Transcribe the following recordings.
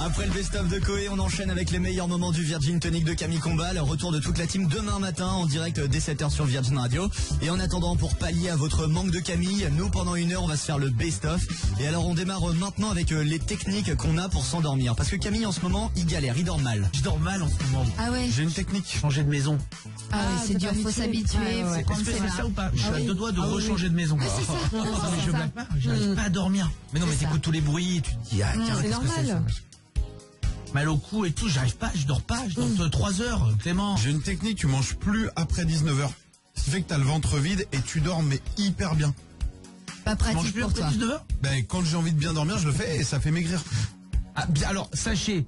Après le best-of de Koé, on enchaîne avec les meilleurs moments du Virgin Tonic de Camille Combal. Retour de toute la team demain matin en direct dès 7h sur Virgin Radio. Et en attendant, pour pallier à votre manque de Camille, nous pendant 1 heure on va se faire le best-of. Et alors on démarre maintenant avec les techniques qu'on a pour s'endormir. Parce que Camille en ce moment, il galère, il dort mal. Je dors mal en ce moment. Ah ouais. J'ai une technique, changer de maison. Ah oui, c'est dur, faut s'habituer. Est-ce que c'est ça ou pas? Je suis à 2 doigts de rechanger de maison. Mais je blague pas, j'arrive pas à dormir. Mais non, mais t'écoutes tous les bruits, tu te dis, ah tiens, c'est qu'est-ce que c'est ça? normal. Mal au cou et tout, j'arrive pas, je dors 3 heures, Clément. J'ai une technique, tu manges plus après 19h. Ce qui fait que t'as le ventre vide et tu dors mais hyper bien. Pas Tu manges pratique plus pour après toi. 19h? Ben quand j'ai envie de bien dormir, je le fais et ça fait maigrir. Ah, bien, alors, sachez,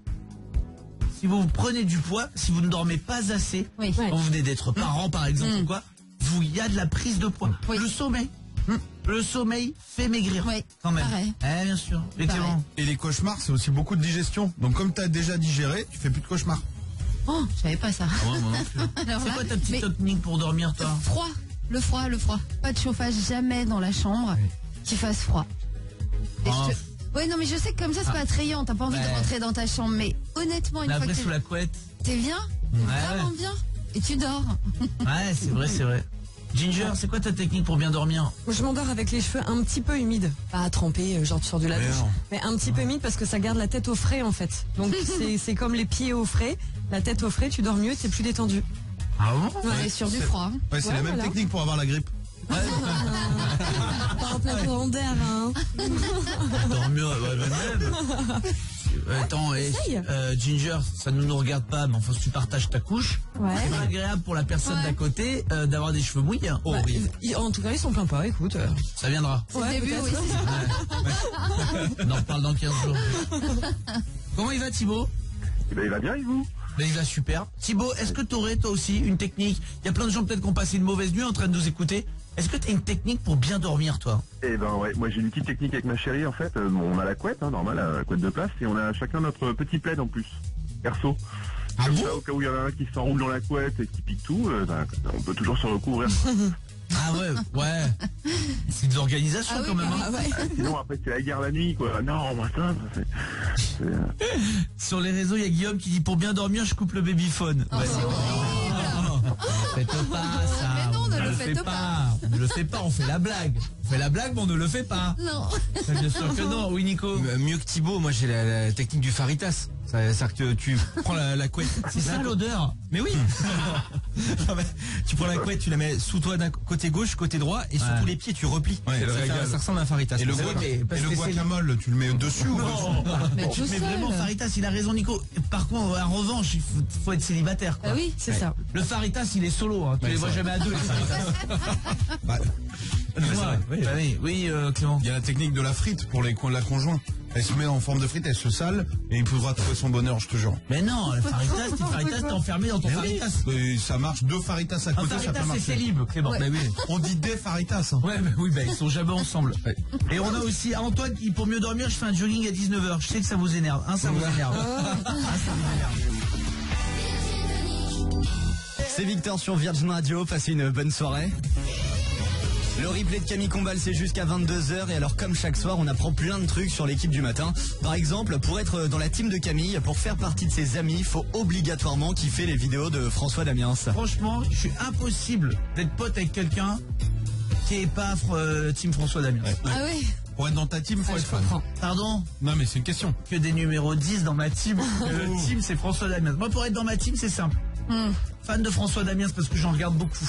si vous prenez du poids, si vous ne dormez pas assez, Oui. quand vous venez d'être parent par exemple ou quoi, il y a de la prise de poids. Oui. Le sommeil fait maigrir. Oui, Quand même. pareil. Bien sûr. Effectivement. Et les cauchemars, c'est aussi beaucoup de digestion. Donc comme t'as déjà digéré, tu fais plus de cauchemars. Oh, je savais pas ça. Ouais, moi non plus. Alors C'est là, quoi ta petite mais technique pour dormir, toi? froid, le froid. Pas de chauffage jamais dans la chambre qui fasse froid. Et Ah. Ouais, non, mais je sais que comme ça, c'est pas attrayant. T'as pas envie Ouais. de rentrer dans ta chambre. Mais honnêtement, une La fois vraie que sous la couette. t'es bien, vraiment bien, et tu dors. Ouais, c'est vrai. Ginger, c'est quoi ta technique pour bien dormir? Je m'endors avec les cheveux un petit peu humides. Pas trempés, genre tu sors de la Mais douche. non. Mais un petit peu humide parce que ça garde la tête au frais en fait. Donc c'est comme les pieds au frais. La tête au frais, tu dors mieux, t'es plus détendu. Ah bon? On est sur du froid. Ouais, c'est Ouais, la même voilà. technique pour avoir la grippe. Pas en plein courant d'air, hein. Dors mieux, même. Attends, Essaye. Ginger, ça ne nous regarde pas, mais enfin, si tu partages ta couche, Ouais. c'est pas agréable pour la personne d'à côté d'avoir des cheveux mouillés. Hein. Bah, Horrible. en tout cas, ils sont pleins pas, écoute. Ça viendra. C'est le début, oui. On en reparle dans 15 jours. Comment il va, Thibaut? Eh ben, il va bien, et vous? Ben, il va super. Thibaut, est-ce que t'aurais toi aussi une technique? Il y a plein de gens peut-être qui ont passé une mauvaise nuit en train de nous écouter. Est-ce que t'as une technique pour bien dormir, toi? Eh ben ouais, moi j'ai une petite technique avec ma chérie en fait. On a la couette, normal, la couette de place, et on a chacun notre petit plaid en plus, perso. Comme ça, au cas où il y en a un qui s'enroule dans la couette et qui pique tout, on peut toujours se recouvrir. Ah ouais. C'est de l'organisation Ah oui, quand même. bah Hein. ouais. Sinon après c'est la guerre la nuit quoi. Non, moi ça c'est... Sur les réseaux, il y a Guillaume qui dit pour bien dormir, je coupe le babyphone. Oh, c'est horrible. Ne faites pas ça. Mais non, ne On le fait faites pas. On ne le fait pas, on fait la blague. On fait la blague, mais on ne le fait pas. Non. Bien sûr que non, oui Nico. Mieux que Thibaut, moi j'ai la technique du faritas. C'est-à-dire que tu prends la couette. C'est ça l'odeur. Mais oui. Non, mais tu prends la couette, tu la mets sous toi d'un côté gauche, côté droit, et sur Ouais. tous les pieds tu replies. Ouais, ça, le régal. ça ressemble à un faritas. Et le, Mais guac- oui, mais parce et le que c'est- guacamole, tu le mets dessus ou Non, Mais tu tout mets seul. vraiment Faritas, il a raison Nico. Par contre, en revanche, il faut être célibataire. Quoi. Ah oui. C'est ça. Le Faritas, il est solo, hein. Tu les vois jamais à deux, les Faritas. Bah, mais c'est vrai, oui. Bah oui, Clément. il y a la technique de la frite pour la conjointe. Elle se met en forme de frite, elle se sale et il pourra trouver son bonheur, je te jure. Mais non, le Faritas, t'es enfermé dans ton Faritas. Et ça marche, 2 faritas à Un côté, ça peut Faritas, c'est marcher. célib, Clément. Ouais. Bah oui. On dit des faritas. Hein. Ouais, bah oui, bah ils sont jamais ensemble. Et on a aussi Antoine qui, pour mieux dormir, je fais un jogging à 19h. Je sais que ça vous énerve. Ça vous énerve. C'est Victor sur Virgin Radio, passez une bonne soirée. Le replay de Camille Combal, c'est jusqu'à 22h. Et alors, comme chaque soir, on apprend plein de trucs sur l'équipe du matin. Par exemple, pour être dans la team de Camille, pour faire partie de ses amis, il faut obligatoirement kiffer les vidéos de François Damiens. Franchement, je suis impossible d'être pote avec quelqu'un qui est pas team François Damiens. Ah oui. Pour être dans ta team, faut être fan. Pardon? Non mais c'est une question. Que des numéros 10 dans ma team. Le team, c'est François Damiens. Moi, pour être dans ma team, c'est simple. Fan de François Damiens parce que j'en regarde beaucoup.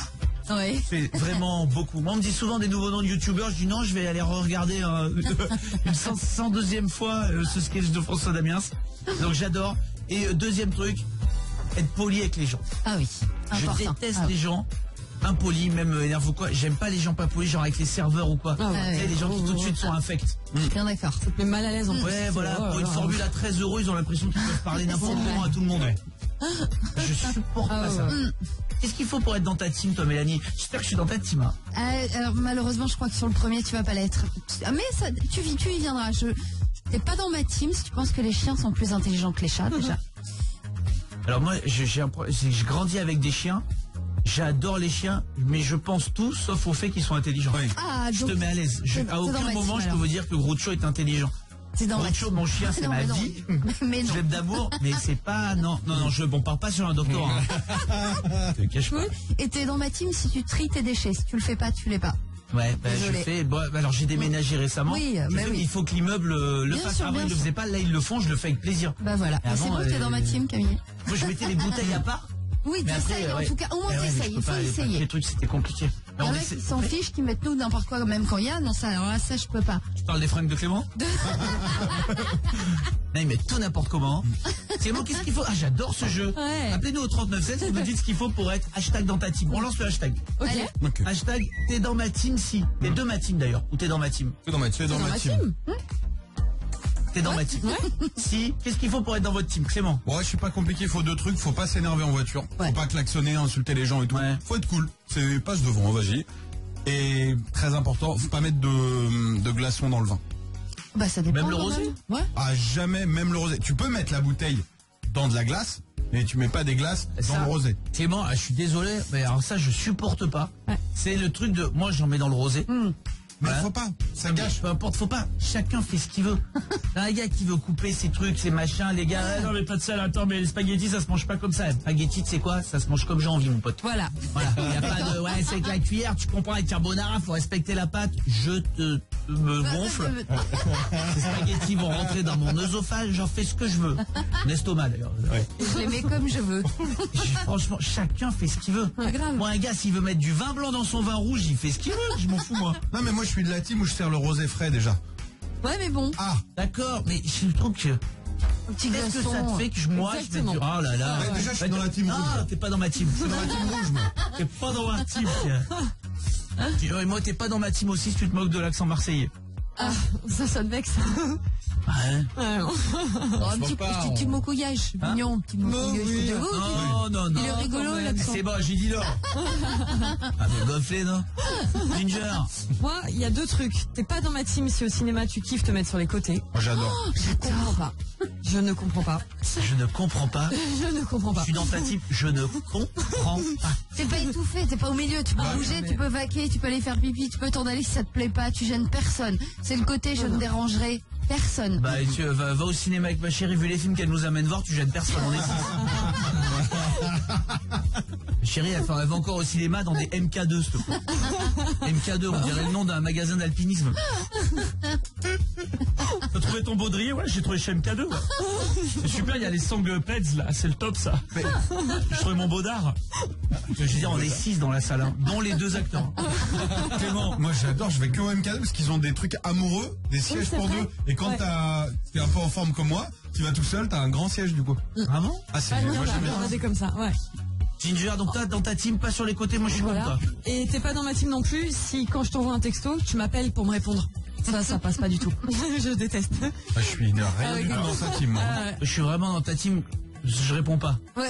Oui. C'est vraiment beaucoup. Moi, on me dit souvent des nouveaux noms de youtubeurs. Je dis non, je vais aller regarder une 102e fois ce sketch de François Damiens. Donc j'adore. Et deuxième truc, être poli avec les gens. Ah oui. Je Important. déteste Ah les gens impolis, même énervés ou quoi. J'aime pas les gens pas polis, genre avec les serveurs ou quoi. Ah ouais. Tu sais, les gens qui tout de suite sont infects. Bien d'accord. Ça te met mal à l'aise en plus. Ouais, voilà, pour une formule à 13 €, ils ont l'impression qu'ils peuvent parler n'importe comment à tout le monde. Je supporte pas ça. Qu'est-ce qu'il faut pour être dans ta team, toi, Mélanie? J'espère que je suis dans ta team. Hein. Alors malheureusement, je crois que sur le premier, tu vas pas l'être. Ah, mais ça, tu y viendras. T'es pas dans ma team si tu penses que les chiens sont plus intelligents que les chats déjà. Alors moi, j'ai grandi avec des chiens. J'adore les chiens, mais je pense tout sauf au fait qu'ils sont intelligents. Oui. Ah, Je te donc, mets à l'aise. c'est À dans aucun ma moment team, je peux alors. vous dire que Groucho est intelligent. C'est dans Autre ma chose, mon chien, c'est Non, ma mais non. vie. Mais Je non. l'aime d'amour, mais c'est pas... Non, on part pas sur un doctorat. Hein. Je te cache pas. Et t'es dans ma team si tu tries tes déchets. Si tu le fais pas, tu l'es pas. Ouais, je Désolée. fais... Bon, alors j'ai déménagé récemment. Oui, Je mais sais, oui. Il faut que l'immeuble le Bien fasse. sûr, Avant, bien ils le sûr. faisaient pas. Là, ils le font. Je le fais avec plaisir. Bah voilà. Et Et c'est avant, bon, t'es dans ma team, Camille. Moi, je mettais les bouteilles à part. Oui, Mais après, t'essayes, en ouais. tout cas. Au moins, Eh ouais, mais je t'essayes. peux Il faut pas, Les essayer. trucs, c'était compliqué. Mais Il y on en a essaie- qui s'en fichent, qui mettent nous n'importe quoi, même quand il y a. Non, ça, alors là, ça, je peux pas. Tu parles des fringues de Clément Non, ils mettent tout n'importe comment. Clément, qu'est-ce qu'il faut? Ah, j'adore ce jeu. Ouais. Appelez-nous au 3916, vous nous dites ce qu'il faut pour être hashtag dans ta team. On lance le hashtag. Ok. Allez. Ok. Hashtag t'es dans ma team si. T'es de ma team d'ailleurs. Ou t'es dans ma team. T'es dans ma team. T'es dans ma team. Si. Qu'est-ce qu'il faut pour être dans votre team, Clément? Ouais, je suis pas compliqué, il faut deux trucs, faut pas s'énerver en voiture, Ouais. faut pas klaxonner, insulter les gens et tout. Ouais. Faut être cool, c'est passe devant, vas-y. Et très important, faut pas mettre de glaçons dans le vin. Bah, ça dépend. Même le quand rosé même. Ouais. À jamais, même le rosé. Tu peux mettre la bouteille dans de la glace, mais tu mets pas des glaces dans Ça, le rosé. Clément, je suis désolé, mais alors ça, je supporte pas. Ouais. C'est le truc de. Moi, j'en mets dans le rosé. Mais Voilà. faut pas, ça Mais gâche. peu importe, faut pas. Chacun fait ce qu'il veut. Un gars qui veut couper ses trucs, ses machins, les gars. Ah, non, mais pas de sel, attends, mais les spaghettis, ça se mange pas comme ça. Les spaghettis, c'est quoi? Ça se mange comme j'ai envie, mon pote. Voilà. Voilà. Y a pas de, ouais, c'est avec la cuillère, tu comprends, avec carbonara, faut respecter la pâte. Je me gonfle. Ces spaghettis vont rentrer dans mon œsophage, j'en fais ce que je veux. Mon estomac, d'ailleurs. Je les mets comme je veux. Franchement, chacun fait ce qu'il veut. Ouais, grave. Moi, un gars, s'il veut mettre du vin blanc dans son vin rouge, il fait ce qu'il veut. Je m'en fous, moi. Non mais moi je suis de la team où je sers le rosé frais déjà. Ouais, mais bon. Ah, D'accord, mais je trouve que. Un petit Qu'est-ce que ça glaçon. te fait que moi, je vais Exactement. dire, oh là là. Ouais, déjà, je suis dans la team Non, rouge. t'es pas dans ma team. c'est dans la team rouge moi. T'es pas dans ma team, tiens. Et moi, t'es pas dans ma team aussi si tu te moques de l'accent marseillais. Ah, ça te vexe. Ouais. Ouais, non. Oh, un petit mocouillage. Mignon, petit mocouillage. oui. Non, non. Il est rigolo, quand même. l'accent. C'est bon, j'ai dit non. Ah, mais gonflé, non? Ginger. Moi, il y a deux trucs. T'es pas dans ma team si au cinéma tu kiffes te mettre sur les côtés. Moi j'adore. Je comprends pas. Je ne comprends pas. Je ne comprends pas. Je ne comprends Je pas. suis dans ta team. Je ne comprends pas. T'es pas étouffé, t'es pas au milieu, tu peux bouger, mais- tu peux vaquer, tu peux aller faire pipi, tu peux t'en aller si ça te plaît pas, tu gênes personne. C'est le côté je ne dérangerai personne. Bah, et tu va au cinéma avec ma chérie, vu les films qu'elle nous amène voir, tu gênes personne, on est six. Chérie, elle va encore au cinéma dans des MK2, s'il te plaît. MK2, on dirait le nom d'un magasin d'alpinisme. T'as trouvé ton baudrier? Ouais, j'ai trouvé chez MK2. Ouais. C'est super, il y a les Song Peds là, c'est le top ça. J'ai trouvé mon baudard. Je veux dire, on est 6 dans la salle, hein, dont les deux acteurs. Clément, Moi j'adore, je vais que au MK2 parce qu'ils ont des trucs amoureux, des sièges c'est pour vrai. deux. Et quand Ouais. t'es un peu en forme comme moi, tu vas tout seul, t'as un grand siège du coup. vraiment? Ah c'est Ah, moi non, j'aime il y en a bien. des comme ça, ouais. Ginger, donc toi, dans ta team, pas sur les côtés, moi je suis Voilà. comme toi. Et t'es pas dans ma team non plus si quand je t'envoie un texto, tu m'appelles pour me répondre. Ça passe pas du tout. Je déteste. Ah, je suis rien Ah, du tout oui. dans sa team. moi. Je suis vraiment dans ta team, je réponds pas. Ouais.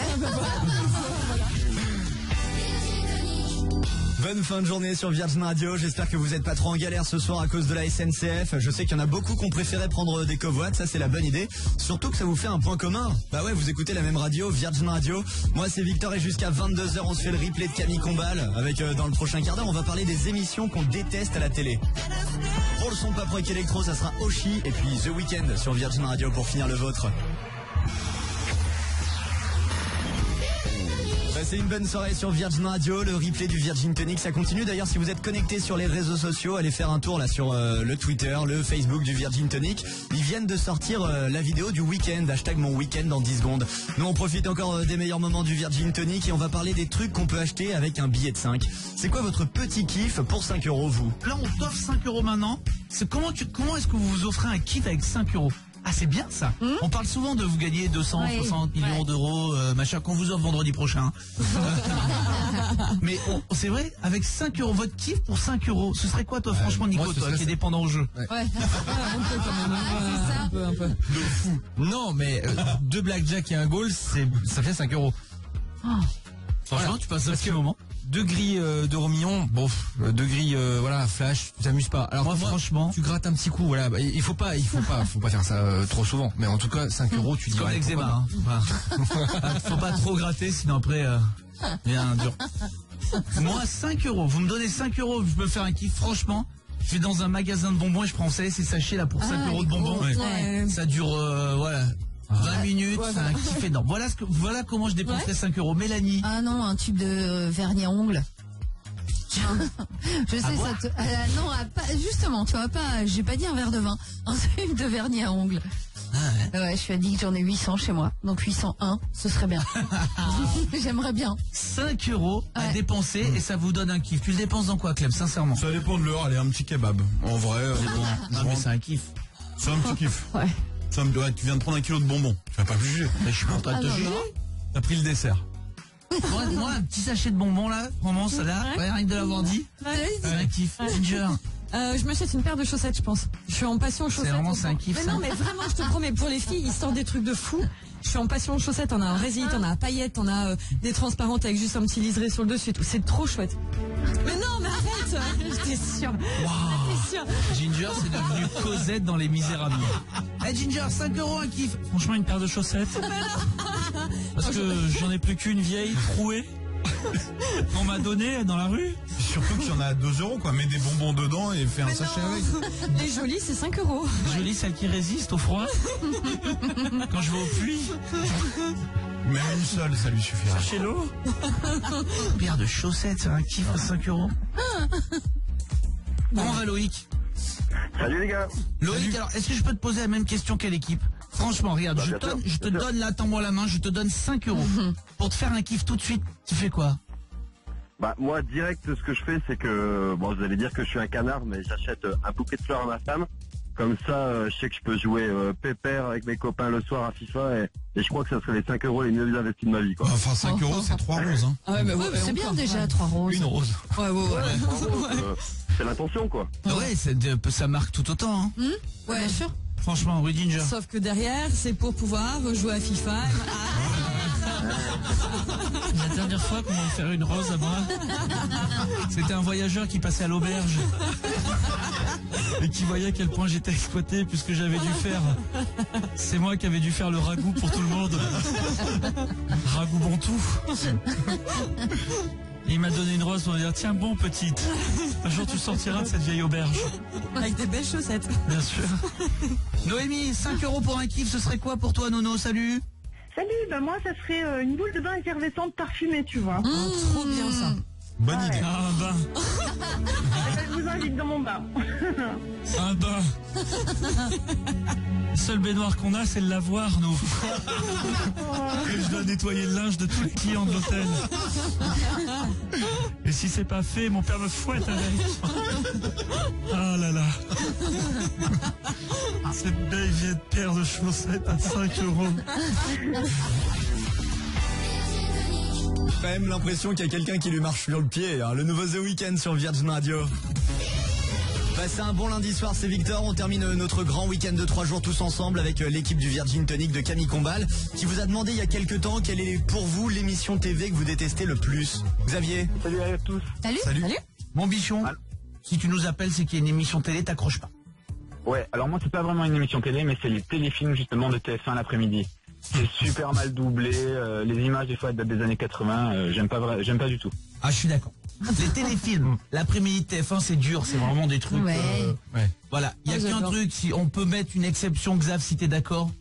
Bonne fin de journée sur Virgin Radio. J'espère que vous n'êtes pas trop en galère ce soir à cause de la SNCF. Je sais qu'il y en a beaucoup qui ont préféré prendre des covoites. Ça, c'est la bonne idée. Surtout que ça vous fait un point commun. Bah ouais, vous écoutez la même radio, Virgin Radio. Moi, c'est Victor et jusqu'à 22h, on se fait le replay de Camille Combal. Avec, dans le prochain quart d'heure, on va parler des émissions qu'on déteste à la télé. Pour le son pas pro électro, ça sera Oshi et puis The Weeknd sur Virgin Radio pour finir le vôtre. Passez une bonne soirée sur Virgin Radio, le replay du Virgin Tonic, ça continue. D'ailleurs, si vous êtes connecté sur les réseaux sociaux, allez faire un tour là sur le Twitter, le Facebook du Virgin Tonic. Ils viennent de sortir la vidéo du week-end, hashtag mon week-end dans 10 secondes. Nous, on profite encore des meilleurs moments du Virgin Tonic et on va parler des trucs qu'on peut acheter avec un billet de 5. C'est quoi votre petit kiff pour 5 €, vous? Là, on t'offre 5 € maintenant. C'est comment est-ce que vous vous offrez un kit avec 5 €? Ah, c'est bien ça. On parle souvent de vous gagner 260 millions d'euros, machin, qu'on vous offre vendredi prochain. Mais c'est vrai, avec 5 €, votre kiff pour 5 €, ce serait quoi, toi, franchement, Nico, moi, ce toi, serait qui est ça. dépendant au jeu? Ouais. Un peu. Non, mais deux blackjack et un goal, ça fait 5 €. Franchement, tu passes un petit moment. Deux grilles d'euros millions, bon, deux grilles, voilà, flash, tu t'amuses pas. Alors Moi, franchement, tu grattes un petit coup, voilà. Bah, il faut pas faire ça trop souvent. Mais en tout cas, 5 €, tu dis. comme ouais, l'eczéma. pourquoi Hein. Faut pas trop gratter, sinon après, il y a un dur. Moi, 5 €, vous me donnez 5 €, je peux faire un kiff, franchement. Je vais dans un magasin de bonbons et je prends, vous savez, ces sachets là pour 5 euros de bonbons. Ouais. Ça dure, voilà, 20 minutes, c'est un kiff énorme. Voilà comment je dépenserais 5 euros. Mélanie. Ah non, un tube de vernis à ongles. Je sais, ça te... non, justement, tu vois pas, j'ai pas dit un verre de vin, un tube de vernis à ongles. Ouais, je suis addict, j'en ai 800 chez moi. Donc 801, ce serait bien. J'aimerais bien. 5 euros à dépenser et ça vous donne un kiff. Tu le dépenses dans quoi, Clem, sincèrement? Ça dépend de l'heure, allez, un petit kebab. En vrai, Non, mais c'est un kiff. c'est un petit kiff. Ouais. Tu viens de prendre 1 kilo de bonbons. Tu vas pas me juger. Mais je suis pas en train de te juger. T'as pris le dessert. Moi, un petit sachet de bonbons là, vraiment, ça là, rien que de l'avoir dit. C'est un kiff. Ginger. Je m'achète une paire de chaussettes, je pense. Je suis en passion chaussettes. C'est vraiment, c'est un kiff, Mais ça. non, mais vraiment, je te promets, pour les filles, ils sortent des trucs de fou. Je suis en passion chaussettes. On a un résille, on a un paillette, on a des transparentes avec juste un petit liseré sur le dessus et tout. C'est trop chouette. Mais non, mais arrête. J'étais sûre. J'étais sûre. Ginger, c'est devenu Cosette dans Les Misérables. Eh Ginger, 5 euros un kiff. Franchement, une paire de chaussettes. Parce que j'en ai plus qu'une vieille, trouée. On m'a donné dans la rue. Surtout qu'il y en a à 2 euros, quoi. Mets des bonbons dedans et fais un sachet avec. Les jolies, c'est 5 euros. Jolie, celle qui résiste au froid. Quand je vais au puits, Même une seule, ça lui suffira. chez l'eau. Une paire de chaussettes, c'est un kiff à 5 euros. Comment va Loïc? Salut les gars. Loïc, alors, est-ce que je peux te poser la même question qu'à l'équipe? Franchement, regarde, je te donne là, tends-moi la main, je te donne 5 euros. Pour te faire un kiff tout de suite, tu fais quoi? Bah moi direct ce que je fais c'est que bon vous allez dire que je suis un canard mais j'achète un bouquet de fleurs à ma femme. Comme ça je sais que je peux jouer pépère avec mes copains le soir à FIFA et je crois que ça serait les 5 euros les mieux investis de ma vie quoi. Enfin, 5 euros, c'est 3 roses. Hein. Ah ouais, mais C'est bien déjà, 3 roses. Une rose. Ouais. C'est l'intention quoi. Ouais, ça marque tout autant. Hein. Ouais, bien sûr. Franchement, oui, Ginger. Sauf que derrière, c'est pour pouvoir jouer à FIFA. La dernière fois qu'on m'a offert une rose à moi, c'était un voyageur qui passait à l'auberge et qui voyait à quel point j'étais exploité puisque j'avais dû faire. C'est moi qui avais dû faire le ragoût pour tout le monde. Ragoût bon tout. Et il m'a donné une rose pour me dire tiens bon petite, un jour tu sortiras de cette vieille auberge. Avec des belles chaussettes. Bien sûr. Noémie, 5 euros pour un kiff, ce serait quoi pour toi, Nono? Salut. Salut, bah moi ça serait une boule de bain effervescente parfumée, tu vois. Trop bien ça. Bonne Ah idée. ouais. Ah, un bain. Et ben, je vous invite dans mon bain. Un bain. Le seul baignoire qu'on a, c'est le lavoir, nous. Et je dois nettoyer le linge de tous les clients de l'hôtel. Et si c'est pas fait, mon père me fouette avec. Ah là là. Cette belle vieille paire de chaussettes à 5 euros. Quand même l'impression qu'il y a quelqu'un qui lui marche sur le pied. Hein. Le nouveau The Weeknd sur Virgin Radio. Passez un bon lundi soir, c'est Victor. On termine notre grand week-end de 3 jours tous ensemble avec l'équipe du Virgin Tonic de Camille Combal qui vous a demandé il y a quelques temps quelle est pour vous l'émission TV que vous détestez le plus. Xavier. Salut à tous. Salut. Mon bichon, si tu nous appelles, c'est qu'il y a une émission télé, t'accroches pas. Ouais, alors moi c'est pas vraiment une émission télé, mais c'est les téléfilms justement de TF1 l'après-midi. C'est super mal doublé, les images des fois datent des années 80, j'aime pas du tout. Ah, je suis d'accord. Les téléfilms, l'après-midi de TF1, c'est dur, c'est vraiment des trucs. Ouais. Voilà, il y a Ah, qu'un j'adore. truc, si on peut mettre une exception, Xav, si t'es d'accord.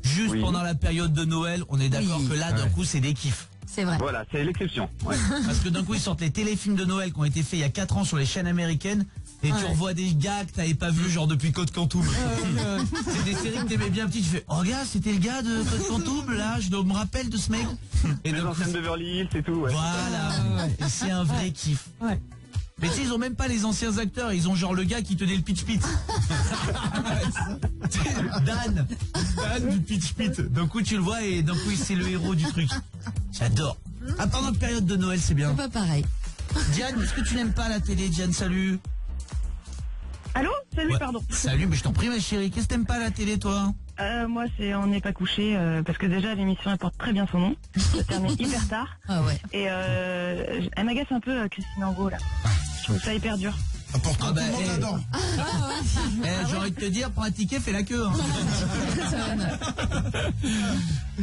Juste Oui. pendant la période de Noël, on est d'accord Oui. que là, d'un coup, c'est des kiffs. C'est vrai. Voilà, c'est l'exception. Ouais. Parce que d'un coup, ils sortent les téléfilms de Noël qui ont été faits il y a 4 ans sur les chaînes américaines. Et tu revois des gars que t'avais pas vu genre depuis Code Quantum. C'est des séries que t'aimais bien petit. Tu fais, oh gars, c'était le gars de Code Quantum, là, je me rappelle de ce mec. Et Les d'un coup, anciennes Beverly Hills et tout, ouais. voilà. Et c'est un vrai kiff. Ouais. Mais tu sais, ils ont même pas les anciens acteurs, ils ont genre le gars qui tenait le pitch pit. Dan du pitch pit. D'un coup tu le vois et d'un coup c'est le héros du truc. J'adore. Ah, pendant la période de Noël, c'est bien. C'est pas pareil. Diane, est-ce que tu n'aimes pas la télé, Diane? Salut. Allô? Salut, Ouais. pardon. Salut, mais je t'en prie ma chérie, qu'est-ce que t'aimes pas la télé toi? Moi c'est On n'est pas couché, parce que déjà l'émission elle porte très bien son nom. Ça termine hyper tard. Ah ouais. Et elle m'agace un peu Christine Angot là. Je trouve ça hyper dur. Pourtant, tout le monde l'adore. J'ai envie de te dire, prends un ticket, fais la queue. Hein.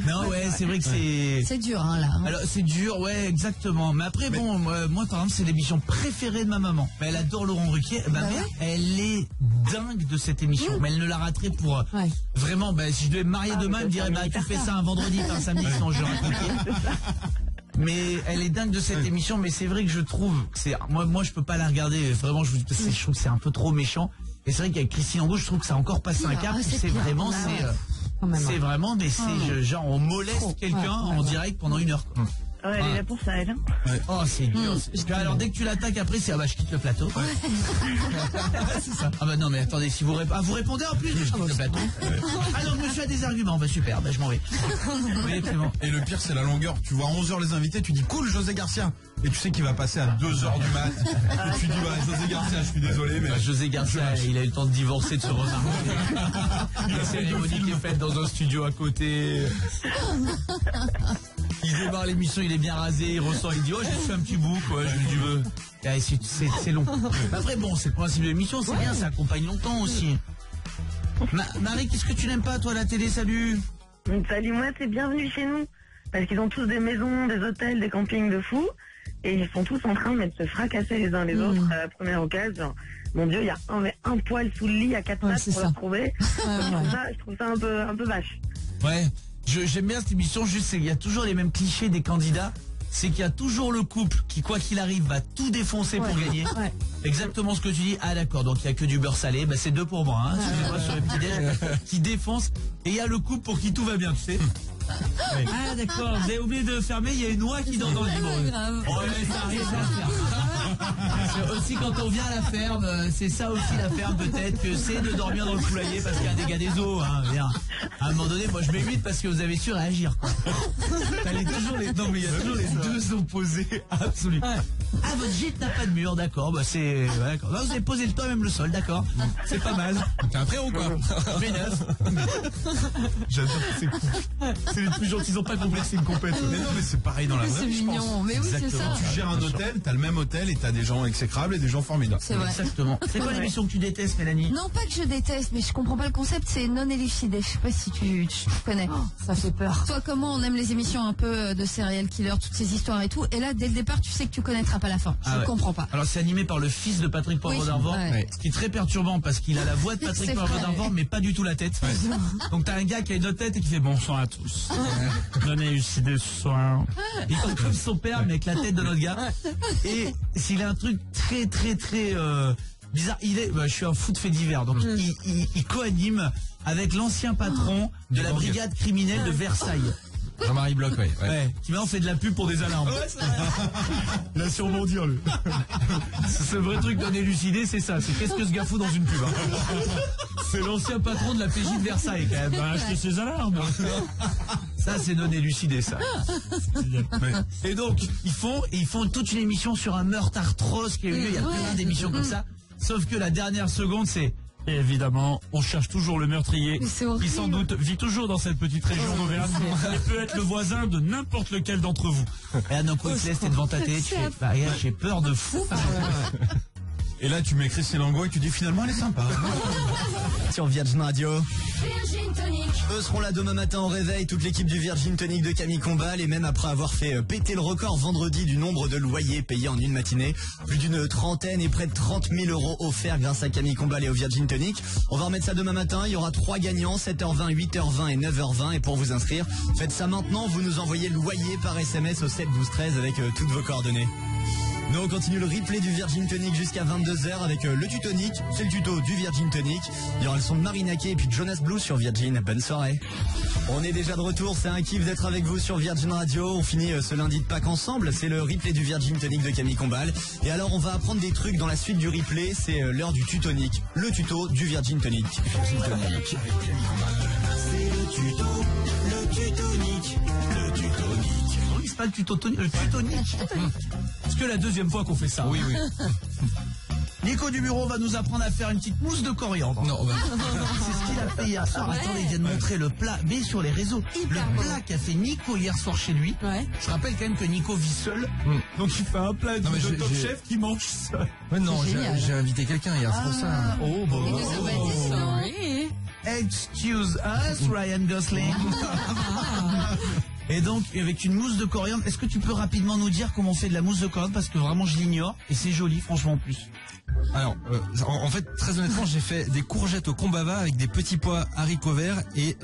Non, ouais, c'est vrai que c'est... C'est dur, hein, là. Alors, c'est dur, ouais, exactement. Mais après, bon, moi, par exemple, c'est l'émission préférée de ma maman. Elle adore Laurent Ruquier. Ma mère, elle est dingue de cette émission. Mais elle ne la raterait pour... Vraiment, si je devais me marier demain, elle me dirait, tu fais ça un vendredi, pas un samedi, sinon je rate Ruquier. Mais elle est dingue de cette émission, mais c'est vrai que je trouve que c'est moi je peux pas la regarder vraiment, je trouve que c'est un peu trop méchant. Et c'est vrai qu'avec Christine Angot, je trouve que ça a encore passé un cap. C'est vraiment c'est vraiment genre on moleste quelqu'un en direct pendant 1 heure. Quoi. Ouais, elle est là pour ça, elle. Oh, c'est dur. Alors dès que tu l'attaques après, c'est je quitte le plateau. C'est ça. Ah bah non, mais attendez, si vous répondez en plus, je quitte le plateau. Ah non, monsieur a des arguments. Bah super, je m'en vais. Oui, et le pire, c'est la longueur. Tu vois 11h les invités, tu dis cool José Garcia. Et tu sais qu'il va passer à 2h du mat. Et tu dis José Garcia, je suis désolé, mais José Garcia, il a eu le temps de divorcer, de se remarier. La cérémonie qui est faite dans un studio à côté. Il démarre l'émission, il est bien rasé, il ressort, il dit j'ai fait un petit bout, quoi, c'est long. Après bon, c'est le principe de l'émission, c'est bien, ça accompagne longtemps aussi. Marie, qu'est-ce que tu n'aimes pas toi à la télé? Salut. Salut, moi c'est bienvenue chez nous. Parce qu'ils ont tous des maisons, des hôtels, des campings de fous. Et ils sont tous en train de se fracasser les uns les autres à la première occasion. Mon Dieu, il y a un poil sous le lit à 4 pattes pour le retrouver. Je trouve ça un peu vache. Ouais. J'aime bien cette émission, juste il y a toujours les mêmes clichés des candidats. C'est qu'il y a toujours le couple qui, quoi qu'il arrive, va tout défoncer pour gagner. Exactement ce que tu dis. Ah d'accord, donc il n'y a que du beurre salé. C'est 2 pour moi, hein, excusez-moi sur le petit-déj, qui défonce. Et il y a le couple pour qui tout va bien, tu sais. Ah d'accord, vous avez oublié de fermer, il y a une oie qui dort dans le lit. Ça arrive, c'est aussi quand on vient à la ferme, c'est ça aussi la ferme peut-être, que c'est de dormir dans le poulailler parce qu'il y a un dégât des eaux. Hein, à un moment donné, moi je m'évite parce que vous avez su réagir. Quoi. Non mais il y a toujours les deux opposés absolus. Ah, votre gîte n'a pas de mur, d'accord, c'est... Là, vous avez posé le toit, même le sol, d'accord. C'est pas mal. T'es un frérot, quoi. Mais neuf. J'adore, c'est cool. C'est les plus gentils, ils ont pas compris que c'est une compète. Mais non, mais c'est pareil dans la vraie vie, je pense. C'est mignon, mais oui, c'est ça. Tu gères un hôtel, t'as le même hôtel et t'as des gens exécrables et des gens formidables. C'est vrai. Exactement. C'est quoi l'émission que tu détestes, Mélanie? Non, pas que je déteste, mais je comprends pas le concept, c'est non élucidé. Je sais pas si tu connais. Ça fait peur. Toi, comment on aime les émissions un peu de serial killer, toutes ces histoires et tout, et là, dès le départ, tu sais que tu connaîtras pas la fin. Je comprends pas. Alors, c'est animé par le fils de Patrick Poivre d'Arvor, ce qui est très perturbant parce qu'il a la voix de Patrick Poivre d'Arvor, mais pas du tout la tête. Donc, t'as un gars qui a une autre tête et qui fait bonsoir à tous. Donnez élucidé ce soir. Il parle comme son père, mais avec la tête de notre gars. Et s'il a un truc très, très, très bizarre, je suis un fou de faits divers, donc il co-anime avec l'ancien patron de la brigade criminelle de Versailles. Jean-Marie Bloch, qui maintenant fait de la pub pour des alarmes. Il a surbondir, lui. Ce vrai truc d'un élucidé, c'est ça. C'est qu'est-ce que ce gars fout dans une pub. C'est l'ancien patron de la PJ de Versailles, quand même. Acheter ses alarmes. Ça, c'est non élucidé, ça. Et donc, ils font toute une émission sur un meurtre atroce qui a eu lieu. Il y a plein d'émissions comme ça. Sauf que la dernière seconde, c'est... Et évidemment, on cherche toujours le meurtrier qui sans doute vit toujours dans cette petite région d'Auvergne et peut être le voisin de n'importe lequel d'entre vous. Et là, d'un coup, il te laisse, t'es devant ta télé, tu fais, j'ai peur de fou. Et là, tu mets Christine Angot et tu dis finalement, elle est sympa. Sur Virgin Radio. Eux seront là demain matin au réveil, toute l'équipe du Virgin Tonic de Camille Combal, et même après avoir fait péter le record vendredi du nombre de loyers payés en une matinée, plus d'une trentaine et près de 30 000 € offerts grâce à Camille Combal et au Virgin Tonic. On va remettre ça demain matin, il y aura 3 gagnants, 7h20, 8h20 et 9h20, et pour vous inscrire, faites ça maintenant, vous nous envoyez loyer par SMS au 7 12 13 avec toutes vos coordonnées. Nous on continue le replay du Virgin Tonic jusqu'à 22h avec le tutonic, c'est le tuto du Virgin Tonic. Il y aura le son de Marina Kaye et puis Jonas Blue sur Virgin. Bonne soirée. On est déjà de retour, c'est un kiff d'être avec vous sur Virgin Radio. On finit ce lundi de Pâques ensemble, c'est le replay du Virgin Tonic de Camille Combal. Et alors on va apprendre des trucs dans la suite du replay, c'est l'heure du tutonic, le tuto du Virgin Tonic. Virgin Tonic. C'est le tuto, le tutonic, le tutonic. Oui, c'est pas le tutonic, le tutonic. Est-ce que la deuxième fois qu'on fait ça? Oui. Nico du bureau va nous apprendre à faire une petite mousse de coriandre. Non, C'est ce qu'il a fait hier soir. Attendez, il vient de montrer le plat, mais sur les réseaux. Hyper le beau. plat qu'a fait Nico hier soir chez lui. Ouais. Je rappelle quand même que Nico vit seul. Donc il fait un plat Non, mais de Top j'ai- Chef qui mange seul. ouais, non, C'est génial. j'ai invité quelqu'un hier, c'est pour ça. Oh, bon. Il nous a pas dit sinon. Sorry. Excuse us, Ryan Gosling. Et donc, avec une mousse de coriandre, est-ce que tu peux rapidement nous dire comment on fait de la mousse de coriandre? Parce que vraiment, je l'ignore. Et c'est joli, franchement, en plus. Alors, en fait, très honnêtement, j'ai fait des courgettes au combava avec des petits pois haricots verts et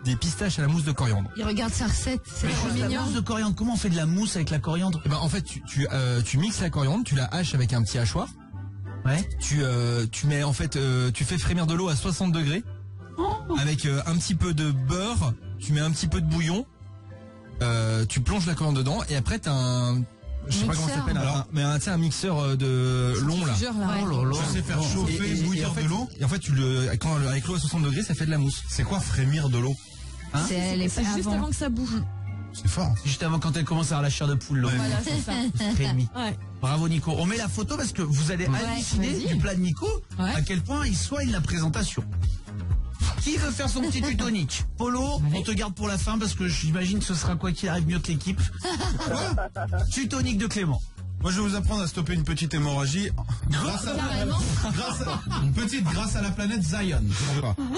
des pistaches à la mousse de coriandre. Il regarde sa recette, c'est Mais trop juste la mignon. mousse de coriandre, comment on fait de la mousse avec la coriandre? Et ben, en fait, tu mixes la coriandre, tu la haches avec un petit hachoir. Ouais. Tu mets, en fait, tu fais frémir de l'eau à 60 degrés. Avec un petit peu de beurre, tu mets un petit peu de bouillon, tu plonges la coriandre dedans et après t'as un, je sais pas comment ça Mixeur. s'appelle, tu sais, un mixeur de long là. Genre là. Ouais. Oh là là. Je sais faire chauffer, bouillir en fait, de l'eau. Et en fait, avec l'eau à 60 degrés, ça fait de la mousse. C'est quoi frémir de l'eau? C'est les C'est juste avant que ça bouge. C'est fort. Juste avant quand elle commence à avoir la chair de poule, l'eau. Voilà, c'est ça. Rémi. Ouais. Bravo Nico. On met la photo parce que vous allez halluciner vas-y. du plat de Nico, Ouais. à quel point il soigne la présentation. Qui veut faire son petit tutonique? Polo, on te garde pour la fin parce que j'imagine que ce sera quoi qu'il arrive mieux que l'équipe. Tutonique de Clément. Moi, je vais vous apprendre à stopper une petite hémorragie grâce Carrément. grâce à la planète Zion.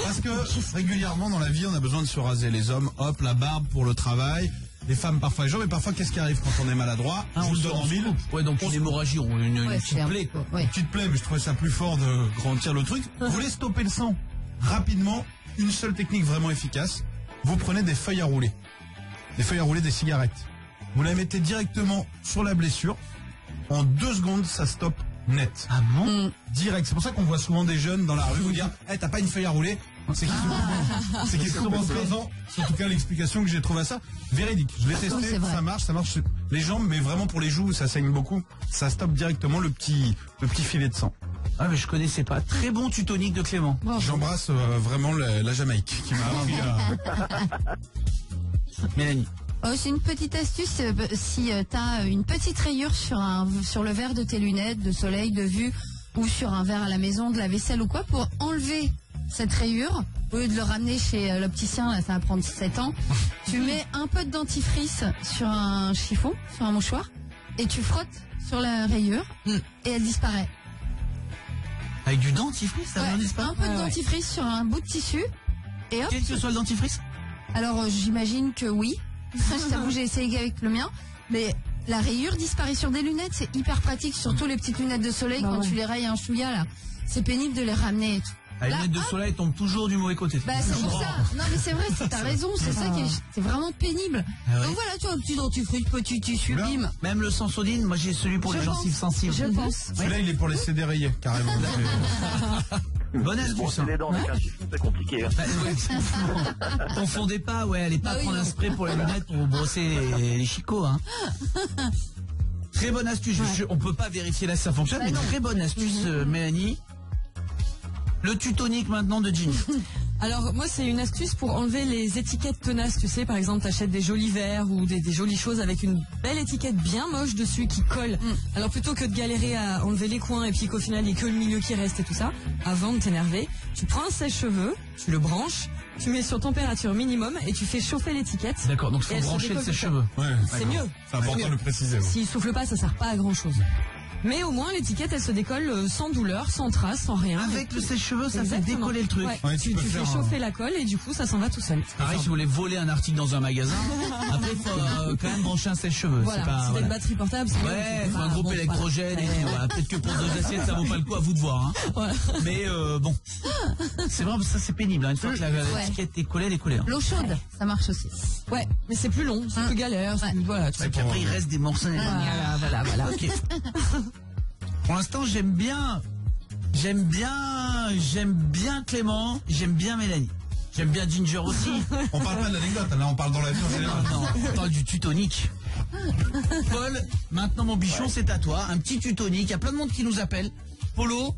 Parce que régulièrement dans la vie, on a besoin de se raser. Les hommes, hop, la barbe pour le travail. Les femmes, parfois les jambes. Et parfois, qu'est-ce qui arrive quand on est maladroit? Je vous le donne en mille. Ouais, donc une hémorragie, une Ouais, petite c'est un plaie, peu- quoi. ouais. Une petite plaie, mais je trouvais ça plus fort de grandir le truc. Vous voulez stopper le sang rapidement? Une seule technique vraiment efficace. Vous prenez des feuilles à rouler. Des feuilles à rouler, des cigarettes. Vous la mettez directement sur la blessure. En 2 secondes, ça stoppe net. Ah bon? Direct. C'est pour ça qu'on voit souvent des jeunes dans la rue vous dire hey, t'as pas une feuille à rouler? C'est qu'ils se commencent 15 ans. C'est en tout cas l'explication que j'ai trouvé à ça. Véridique. Je l'ai testé, Oui, c'est vrai. ça marche. Les jambes, mais vraiment pour les joues, ça saigne beaucoup. Ça stoppe directement le petit filet de sang. Ah mais je connaissais pas. Très bon tutonique de Clément. J'embrasse vraiment la Jamaïque qui m'a appris à... Mélanie. Oh, c'est une petite astuce. Si t'as une petite rayure sur le verre de tes lunettes de soleil, de vue, ou sur un verre à la maison, de la vaisselle ou quoi, pour enlever cette rayure, au lieu de le ramener chez l'opticien, là, ça va prendre 7 ans, tu mets un peu de dentifrice sur un chiffon, sur un mouchoir, et tu frottes sur la rayure, et elle disparaît. Avec du dentifrice, ça Ouais, va disparaître? un peu de dentifrice sur un bout de tissu, et hop. Quel que soit le dentifrice? Alors j'imagine que oui. Je t'avoue, j'ai essayé avec le mien, mais la rayure disparaît sur des lunettes, c'est hyper pratique, surtout les petites lunettes de soleil, Bah quand ouais. tu les rayes un chouïa là. C'est pénible de les ramener et tout. La Là, lunette de soleil tombe toujours du mauvais côté. Bah c'est pour ça. Non mais c'est vrai, t'as raison, c'est ça qui est, c'est vraiment pénible. Ah ouais. Donc voilà, tu vois, un petit dentifrice, petit tissu, bim. Même le Sensodyne, moi j'ai celui pour Je les gencives pense. sensibles. Je pense. Celui-là, il est pour les CD rayés, carrément. Bonne astuce. Brosser les dents avec un chiffon, c'est compliqué. Hein. Bah, ouais. Confondez pas, ouais, allez pas Bah oui, prendre un non. spray pour les lunettes pour brosser les chicots, hein. Très bonne astuce. On peut pas vérifier là si ça fonctionne, mais très bonne astuce, Mélanie. Le tutonique maintenant de Ginny. Alors moi c'est une astuce pour enlever les étiquettes tenaces, tu sais, par exemple t'achètes des jolis verres ou des jolies choses avec une belle étiquette bien moche dessus qui colle. Alors plutôt que de galérer à enlever les coins et puis qu'au final il n'y ait que le milieu qui reste et tout ça, avant de t'énerver, tu prends un sèche-cheveux, tu le branches, tu mets sur température minimum et tu fais chauffer l'étiquette. D'accord, donc Et faut elle se brancher le décolle sèche-cheveux. Ouais, C'est mieux. c'est important de le préciser. Ouais. S'il souffle pas, ça sert pas à grand chose. Mais au moins l'étiquette elle se décolle sans douleur, sans trace, sans rien. Avec le sèche-cheveux, ça Exactement. fait décoller le truc. Ouais. Ouais, tu tu peux fais faire chauffer la colle et du coup ça s'en va tout seul. Pareil, si vous voulez voler un article dans un magasin, après il faut quand même brancher un sèche-cheveux. Voilà, C'est pas, si t'as voilà. une batterie portable, c'est Ouais, mieux. faut un Ah, groupe bon, électrogène et voilà. tout. Voilà. Peut-être que pour 2 assiettes, ça vaut pas le coup, à vous de voir. Hein. Voilà. Mais bon, c'est vrai, ça c'est pénible. Hein. Une fois que l'étiquette est collée, elle est collée. Hein. L'eau chaude, ça marche aussi. Ouais, mais c'est plus long, c'est plus galère. c'est plus- Voilà, tu Et sais. puis après, il reste des morceaux. Voilà. Ok. Pour l'instant, j'aime bien Clément, j'aime bien Mélanie. J'aime bien Ginger aussi. On parle pas de l'anecdote, là on parle dans la vie en général. Non, on parle du tutonique. Paul, maintenant mon bichon, c'est à toi. Un petit tutonique. Il y a plein de monde qui nous appelle. Polo,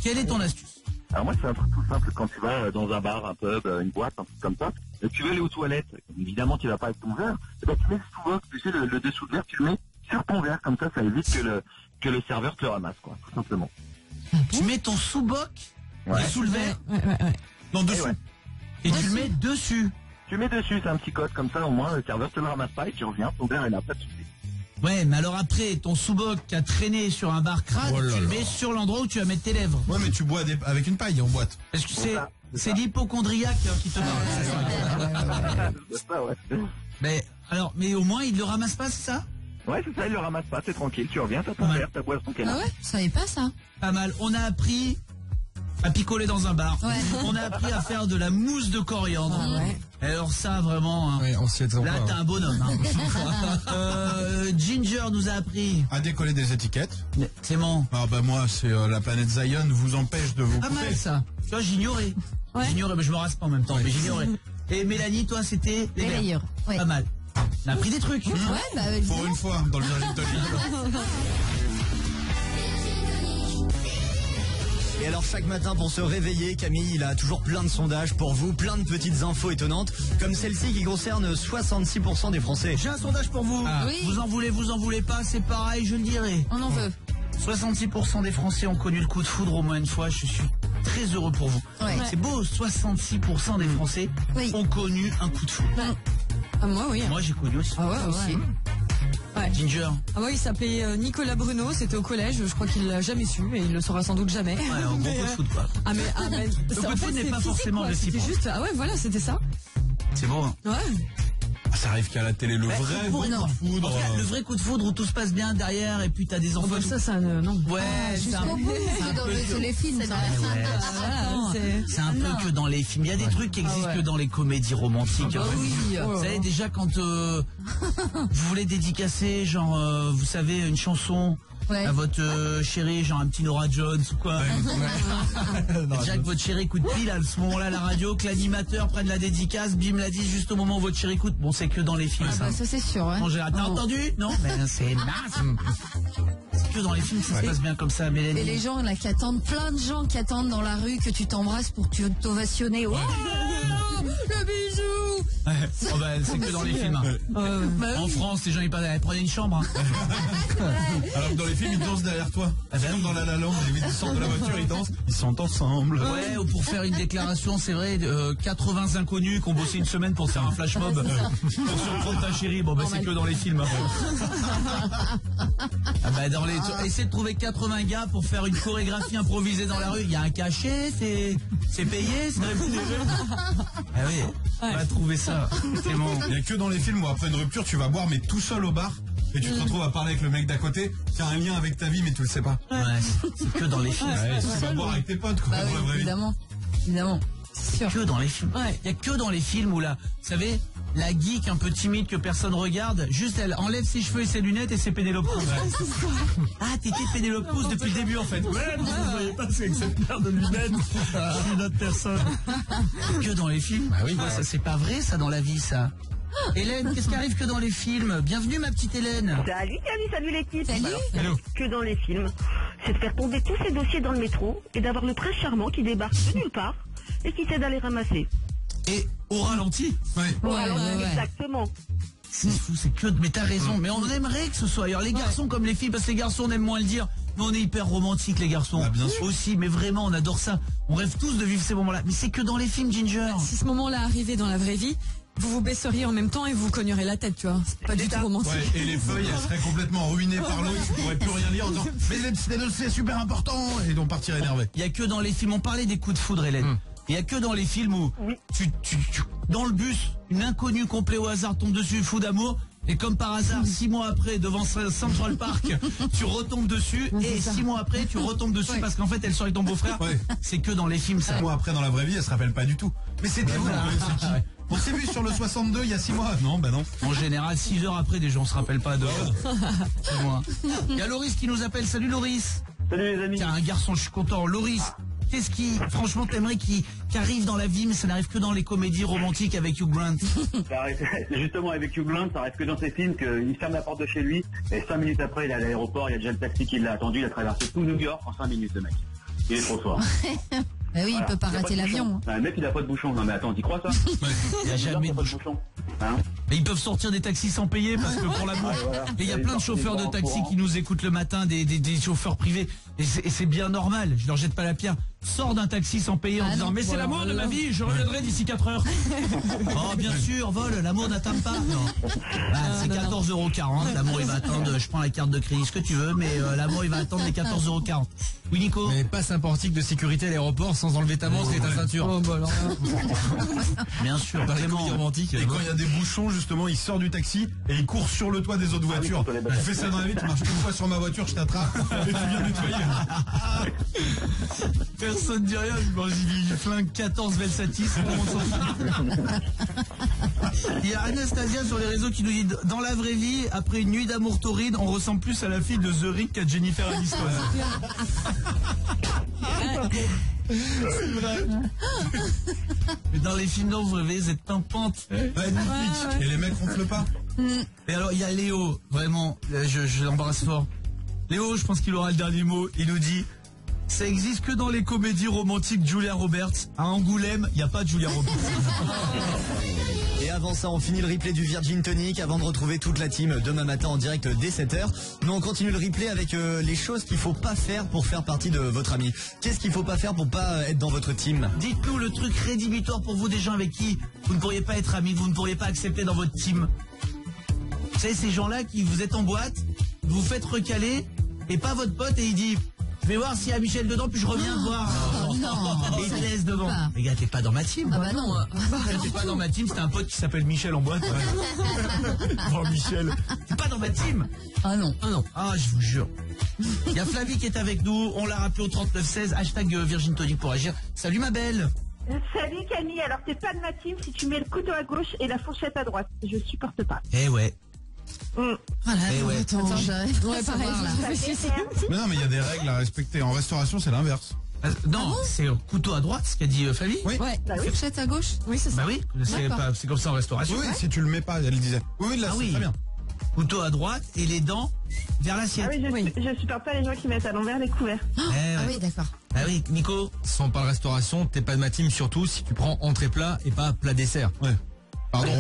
quelle est ton astuce? Alors moi, c'est un truc tout simple. Quand tu vas dans un bar, un pub, une boîte, un truc comme ça, et tu veux aller aux toilettes, évidemment, tu vas pas avec ton verre, et ben, tu mets le sous-boc, tu sais, le dessous de verre, tu le mets sur ton verre, comme ça évite que le serveur te le ramasse, quoi, tout simplement. Tu mets ton sous-boc sous le verre. Ouais. Non, dessous. Et tu le mets dessus. Tu mets dessus, c'est un petit code, comme ça au moins le serveur te le ramasse pas et tu reviens, ton verre est là, pas de soucis. Ouais, mais alors après, ton sous-boc qui a traîné sur un bar crade, tu le mets sur l'endroit où tu vas mettre tes lèvres. Ouais, mais tu bois avec une paille en boîte. Parce que c'est l'hypochondriaque qui te parle. C'est ça, ouais. Mais au moins, il le ramasse pas, c'est ça? Ouais, c'est ça, il le ramasse pas, c'est tranquille, tu reviens, t'as ton verre, ta boisson qui est là. Ah ouais, je savais pas ça. Pas mal. On a appris à picoler dans un bar. Ouais. On a appris à faire de la mousse de coriandre. Ah ouais. Alors ça, vraiment, hein, Ouais, on s'y attend là, pas. t'es un bonhomme. Hein. Ginger nous a appris. À décoller des étiquettes. Clément. Ah bah moi, c'est la planète Zion vous empêche de vous Pas couper. mal ça. Tu vois, j'ignorais. Ouais. J'ignorais, mais je me rase pas en même temps. Mais j'ignorais. Et Mélanie, toi, c'était les Les verres. layers. Ouais. Pas mal. On a appris des trucs. Ouais, bah Pour évidemment. une fois, dans le Virgin Tonic. Et alors chaque matin pour se réveiller, Camille, il a toujours plein de sondages pour vous, plein de petites infos étonnantes, comme celle-ci qui concerne 66% des Français. J'ai un sondage pour vous. Ah. Oui. Vous en voulez pas, c'est pareil, je le dirai. On en veut. 66% des Français ont connu le coup de foudre au moins une fois. Je suis très heureux pour vous. Ouais. C'est beau, 66% des Français Oui. ont connu un coup de foudre. Ah, moi, oui. Moi, j'ai connu aussi. Ah ouais, Aussi. Ouais. Ginger. Ah ouais, il s'appelait Nicolas Bruno, c'était au collège, je crois qu'il l'a jamais su et il le saura sans doute jamais. Ouais, un gros coup de foudre, quoi. Ah mais coup de foudre n'est pas forcément C'était réciproque. juste, ah ouais, voilà, c'était ça. C'est beau, hein. Ouais. Ça arrive qu'à la télé, le vrai coup de foudre. Le vrai coup de foudre où tout se passe bien derrière et puis t'as des Oh, enfants. bah, ça, non. Ouais, c'est un Jusqu'au bout, c'est dans les films, ça. Voilà, C'est un peu que dans les films. Il y a des trucs qui existent que dans les comédies romantiques. oui. Vous savez, déjà quand vous voulez dédicacer, genre, vous savez, une chanson Ouais. à votre chérie, genre un petit Nora Jones ou quoi. Déjà que votre chérie écoute pile à ce moment-là la radio, que l'animateur prenne la dédicace, bim la dit juste au moment où votre chérie écoute. Bon, c'est que dans les films, Ah ça. bah, ça c'est sûr. Ouais. En général, t'as entendu? Non, mais c'est naze. C'est que dans les films que ça se passe bien comme ça, Mélanie. Et les gens là qui attendent, plein de gens qui attendent dans la rue que tu t'embrasses pour que tu t'ovationner. Oh, le bisou. Oh bah, c'est que dans les films. Bah En oui. France, les gens ils prenaient une chambre. Hein. Alors que dans les films, ils dansent derrière toi. C'est comme dans La La Land, ils sortent de la voiture, ils dansent. Ils sont ensemble. Ouais, ou pour faire une déclaration, c'est vrai, 80 inconnus qui ont bossé une semaine pour faire un flash mob pour surprendre ta chérie. Bon, bah c'est que dans les films. Ah bah dans les, essaie de trouver 80 gars pour faire une chorégraphie improvisée dans la rue. Il y a un cachet, c'est payé, c'est rémunéré. Ah oui, on va trouver ça. Clément. Il n'y a que dans les films où après une rupture, tu vas boire, mais tout seul au bar. Et tu te retrouves à parler avec le mec d'à côté qui a un lien avec ta vie, mais tu le sais pas. Ouais, c'est que dans les films. Ouais, tu vas boire avec tes potes, quoi, Bah dans la oui, vraie vie. évidemment. C'est sûr. Que dans les films. Il y a que dans les films où là, vous savez, la geek un peu timide que personne regarde, juste elle enlève ses cheveux et ses lunettes et c'est Pénélope Cruz. Ah, t'étais Pénélope Cruz depuis le début en fait. Ouais, vous ne voyez pas, c'est avec cette paire de lunettes. Je suis une autre personne. Que dans les films. Bah oui, ça c'est pas vrai ça dans la vie ça. Hélène, qu'est-ce qui arrive que dans les films? Bienvenue ma petite Hélène. Salut l'équipe. Salut. Alors, que dans les films, c'est de faire tomber tous ces dossiers dans le métro et d'avoir le prince charmant qui débarque de nulle part et qui t'aide à les ramasser. Et au ralenti. Ouais. Exactement. C'est fou, c'est que... Mais t'as raison, mais on aimerait que ce soit ailleurs. Les garçons comme les filles, parce que les garçons on aime moins le dire, mais on est hyper romantiques les garçons. Ah, bien sûr. Aussi, mais vraiment on adore ça. On rêve tous de vivre ces moments-là. Mais c'est que dans les films, Ginger. Si ce moment-là arrivait dans la vraie vie, vous vous baisseriez en même temps et vous cognerez la tête, tu vois. C'est pas du tout romantique. Ouais, et les feuilles, elles seraient complètement ruinées par l'eau, tu pourrais plus rien lire en disant mais c'est super important et donc partir énervé. Il y a que dans les films, on parlait des coups de foudre, Hélène. Il y a que dans les films où tu dans le bus, une inconnue complet au hasard tombe dessus, fou d'amour. Et comme par hasard, 6 mois après, devant Central Park, tu retombes dessus. Et 6 mois après, tu retombes dessus parce qu'en fait, elle sort avec ton beau-frère. Ouais. C'est que dans les films, ça. Moi après dans la vraie vie, elle se rappelle pas du tout. Mais c'était où c'est qui? On s'est vu sur le 62 il y a 6 mois. Non, bah non. En général, 6 heures après, des gens se rappellent pas de. C'est moi. Il y a Loris qui nous appelle. Salut Loris. Salut les amis. Tiens, un garçon, je suis content. Loris, qu'est-ce qui, franchement, t'aimerais qui arrive dans la vie, mais ça n'arrive que dans les comédies romantiques avec Hugh Grant. Justement, avec Hugh Grant, ça reste que dans ses films qu'il ferme la porte de chez lui et 5 minutes après, il est à l'aéroport, il y a déjà le taxi qui l'a attendu, il a traversé tout New York en 5 minutes, le mec. Il est trop fort. Bah oui, il peut pas Il a rater de l'avion. bouchon. Le mec, il a pas de bouchon. Non, mais attends, t'y crois, ça? Il n'y a jamais de pas de bouchon. bouchon. Hein. Et ils peuvent sortir des taxis sans payer parce que pour l'amour. Et il y a plein de chauffeurs de taxi qui nous écoutent le matin, des chauffeurs privés. Et c'est bien normal, je leur jette pas la pierre. Sors d'un taxi sans payer en disant mais c'est l'amour de ma vie, je reviendrai d'ici 4 heures. Oh bien sûr, vol, l'amour n'atteint pas. Non. C'est 14,40 €. L'amour il va attendre, je prends la carte de crédit, ce que tu veux, mais l'amour il va attendre les 14,40 €. Oui Nico. Mais passe un portique de sécurité à l'aéroport sans enlever ta montre et ta ceinture. Oh, bah alors Bien sûr, vraiment romantique. Et quand il y a des bouchons, justement, il sort du taxi et il court sur le toit des autres voitures. oui, Il fait ça dans la vie, tu marches une fois sur ma voiture, je t'attrape et tu viens nettoyer. Personne ne dit rien, il flingue 14 Velsatis. Il y a Anastasia sur les réseaux qui nous dit dans la vraie vie, après une nuit d'amour torride, on ressemble plus à la fille de The Rick qu'à Jennifer Aniston. C'est vrai. Mais dans les films, vous rêvez, vous êtes pimpante. Magnifique. Et les mecs ronflent pas. Et alors, il y a Léo, vraiment, je l'embrasse fort. Léo, je pense qu'il aura le dernier mot. Il nous dit, ça existe que dans les comédies romantiques Julia Roberts. À Angoulême, il n'y a pas de Julia Roberts. Et avant ça, on finit le replay du Virgin Tonic avant de retrouver toute la team demain matin en direct dès 7h. Mais on continue le replay avec les choses qu'il faut pas faire pour faire partie de votre ami. Qu'est-ce qu'il faut pas faire pour pas être dans votre team? Dites-nous le truc rédhibitoire pour vous des gens avec qui vous ne pourriez pas être amis, vous ne pourriez pas accepter dans votre team. Vous savez, ces gens-là qui vous êtes en boîte, vous faites recaler et pas votre pote et il dit... Je vais voir s'il y a Michel dedans, puis je reviens te voir. Non. Et il te laisse devant. Les gars, t'es pas dans ma team. Ah bah non. T'es pas dans ma team, c'était un pote qui s'appelle Michel en boîte. Bon, Michel. T'es pas dans ma team. Ah non. Ah non. Ah, je vous jure. Il y a Flavie qui est avec nous. On l'a rappelé au 3916. Hashtag Virgin Tonic pour agir. Salut ma belle. Salut Camille, alors t'es pas de ma team si tu mets le couteau à gauche et la fourchette à droite. Je supporte pas. Eh ouais. Voilà, Eh ouais. attends, j'arrive. Ouais, pareil, Savoir, là. je réfléchis. Mais non, mais il y a des règles à respecter. En restauration, c'est l'inverse. Non, c'est couteau à droite, ce qu'a dit Flavie. Oui. Ouais. Fourchette à gauche. Oui, c'est ça. Bah oui, c'est comme ça en restauration. Oui, si tu le mets pas, elle disait. Oui, là, Ah c'est oui. très bien. Couteau à droite et les dents vers Ah l'assiette. oui, je supporte pas les gens qui mettent à l'envers les couverts. Eh ouais. Ah oui, d'accord. Ah oui, Nico. Sans parler restauration, t'es pas de ma team, surtout si tu prends entrée plat et pas plat dessert. Ouais. Pardon.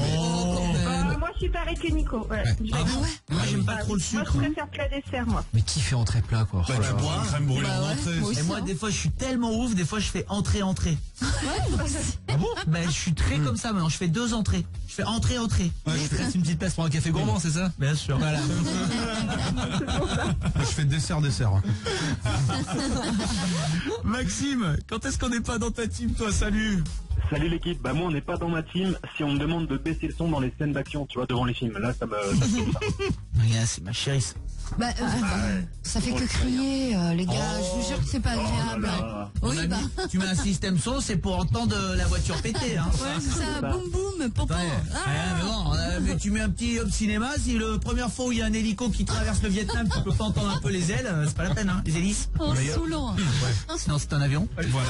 Moi je suis pareil que Nico. Ouais. Ah bon Moi j'aime pas trop le Moi sucre. je préfère plat dessert moi. Mais qui fait entrée plat, quoi? Bah, tu bois une crème brûlée en entrée. Et moi des fois je suis tellement ouf, des fois je fais entrée. Ah bon? Ben je suis très comme ça maintenant, je fais 2 entrées. Je fais entrée. Ouais, je reste une petite place pour un café gourmand, c'est ça? Bien sûr. Voilà. Moi, je fais dessert. Maxime, quand est-ce qu'on n'est pas dans ta team toi? Salut. Salut l'équipe, bah moi on n'est pas dans ma team si on me demande de baisser le son dans les scènes d'action, tu vois, devant les films. Là ça me saoule, ça. Regarde, c'est ma chérie. Bah, ça fait que crier, les gars. Je vous jure que c'est pas agréable. Mon Oui, ami, bah. tu mets un système son, c'est pour entendre la voiture péter. Hein. Ouais, c'est ça. Boum, boum, pompon. Ouais. Mais bon, mais tu mets un petit hop cinéma, si la première fois où il y a un hélico qui traverse le Vietnam, tu peux pas entendre un peu les ailes, c'est pas la peine, hein, les hélices. Oh, saoulant. Sinon c'est un avion. Voilà.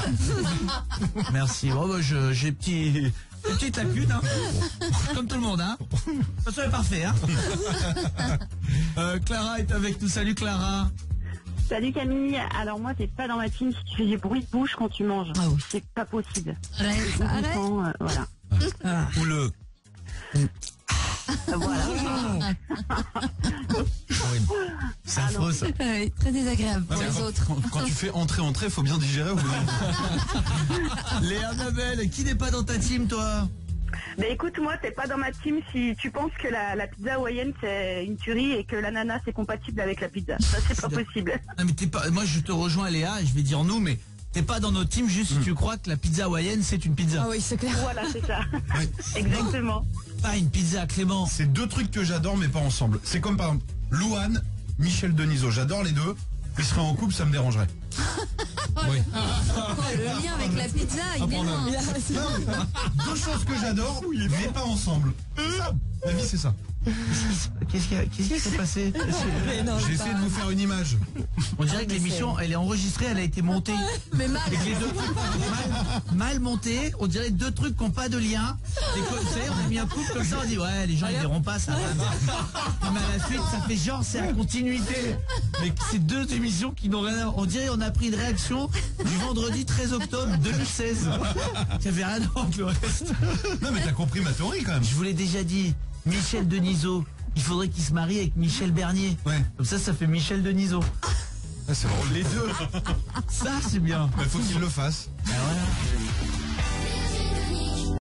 Merci. Bon, bah, j'ai une petite lacune, hein. Comme tout le monde, hein. De toute façon, elle est parfait, hein. Clara est avec nous. Salut Clara. Salut Camille, alors moi t'es pas dans ma team si tu fais du bruit de bouche quand tu manges. Ah oui. C'est pas possible. Arrête. Voilà. Ou le. Voilà. C'est affreux, ça. Ouais, très désagréable pour les autres. Quand tu fais entrée, faut bien digérer. Léa Mabel, qui n'est pas dans ta team, toi? Bah écoute, moi t'es pas dans ma team si tu penses que la pizza hawaïenne c'est une tuerie et que l'ananas c'est compatible avec la pizza. Ça c'est pas possible. Non, mais t'es pas. Moi, je te rejoins, Léa. Je vais dire nous, mais t'es pas dans notre team juste si tu crois que la pizza hawaïenne c'est une pizza. Ah oui, c'est clair. Voilà, c'est ça. Ouais. Exactement. Pas une pizza, Clément. C'est 2 trucs que j'adore, mais pas ensemble. C'est comme par exemple Louane, Michel Denisot. J'adore les deux. Ils seraient en couple, ça me dérangerait. Oui. Le lien avec la pizza, il est loin. 2 choses que j'adore, mais pas ensemble. Ça, la vie, c'est ça. Qu'est-ce qui s'est passé? J'ai essayé de vous faire une image. On dirait que l'émission, elle est enregistrée, elle a été montée. Mais mal. Et que les 2 trucs mal montés, on dirait 2 trucs qui n'ont pas de lien. Et comme ça, on a mis un couple comme ça, on dit ouais, les gens ils verront pas ça. Mais à la suite, ça fait genre c'est la continuité. Mais c'est 2 émissions qui n'ont rien à voir. On dirait on m'a pris une réaction du vendredi 13 octobre 2016. Qui avait rien à voir avec le reste. Non mais t'as compris ma théorie quand même. Je vous l'ai déjà dit, Michel Denisot, il faudrait qu'il se marie avec Michel Bernier. Ouais. Comme ça fait Michel Denisot. Ah, c'est drôle. Les deux. Ça, c'est bien. Il faut qu'il le fasse. Ah, voilà.